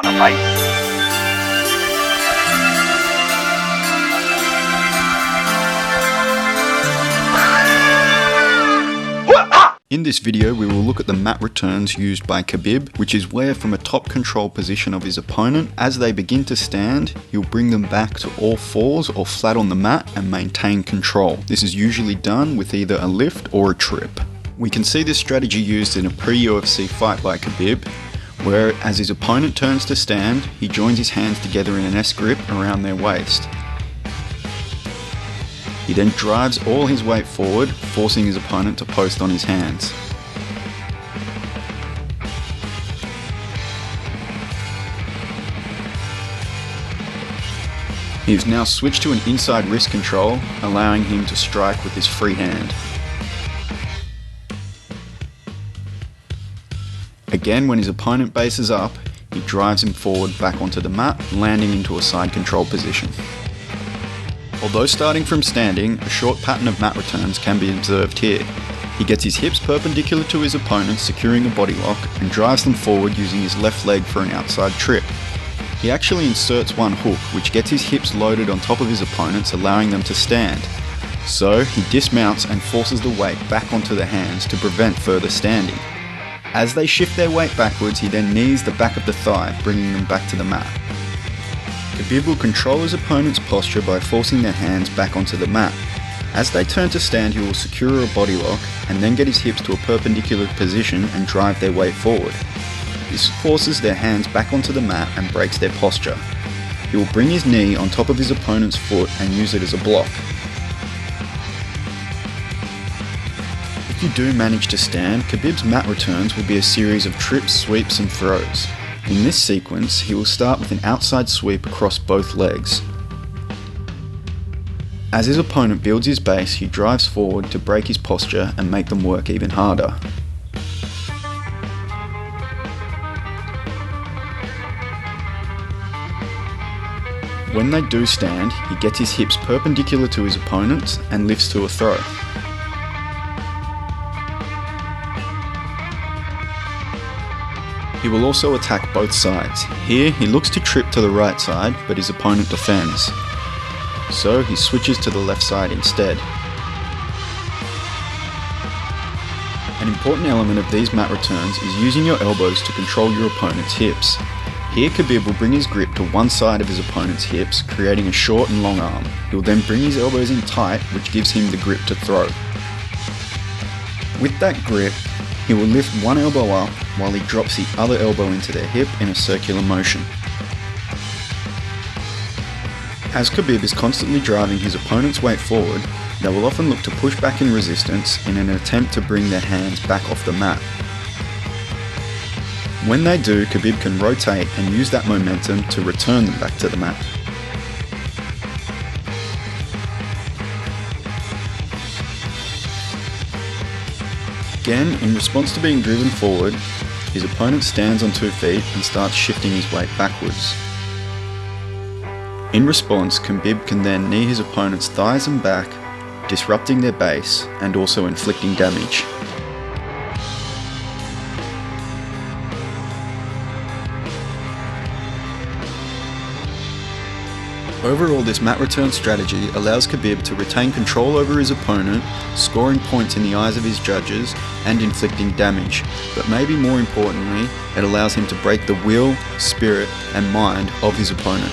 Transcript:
Wanna fight? In this video, we will look at the mat returns used by Khabib, which is where from a top control position of his opponent, as they begin to stand, he'll bring them back to all fours or flat on the mat and maintain control. This is usually done with either a lift or a trip. We can see this strategy used in a pre-UFC fight by Khabib, where as his opponent turns to stand, he joins his hands together in an S grip around their waist. He then drives all his weight forward, forcing his opponent to post on his hands. He's now switched to an inside wrist control, allowing him to strike with his free hand. Again, when his opponent bases up, he drives him forward back onto the mat, landing into a side control position. Although starting from standing, a short pattern of mat returns can be observed here. He gets his hips perpendicular to his opponent, securing a body lock, and drives them forward using his left leg for an outside trip. He actually inserts one hook, which gets his hips loaded on top of his opponent's, allowing them to stand. So, he dismounts and forces the weight back onto the hands to prevent further standing. As they shift their weight backwards, he then knees the back of the thigh, bringing them back to the mat. Khabib will control his opponent's posture by forcing their hands back onto the mat. As they turn to stand, he will secure a body lock and then get his hips to a perpendicular position and drive their weight forward. This forces their hands back onto the mat and breaks their posture. He will bring his knee on top of his opponent's foot and use it as a block. If you do manage to stand, Khabib's mat returns will be a series of trips, sweeps and throws. In this sequence, he will start with an outside sweep across both legs. As his opponent builds his base, he drives forward to break his posture and make them work even harder. When they do stand, he gets his hips perpendicular to his opponent's and lifts to a throw. He will also attack both sides. Here, he looks to trip to the right side, but his opponent defends. So, he switches to the left side instead. An important element of these mat returns is using your elbows to control your opponent's hips. Here, Khabib will bring his grip to one side of his opponent's hips, creating a short and long arm. He will then bring his elbows in tight, which gives him the grip to throw. With that grip, he will lift one elbow up while he drops the other elbow into their hip in a circular motion. As Khabib is constantly driving his opponent's weight forward, they will often look to push back in resistance in an attempt to bring their hands back off the mat. When they do, Khabib can rotate and use that momentum to return them back to the mat. Again, in response to being driven forward, his opponent stands on 2 feet and starts shifting his weight backwards. In response, Khabib can then knee his opponent's thighs and back, disrupting their base and also inflicting damage. Overall, this mat return strategy allows Khabib to retain control over his opponent, scoring points in the eyes of his judges and inflicting damage, but maybe more importantly, it allows him to break the will, spirit and mind of his opponent.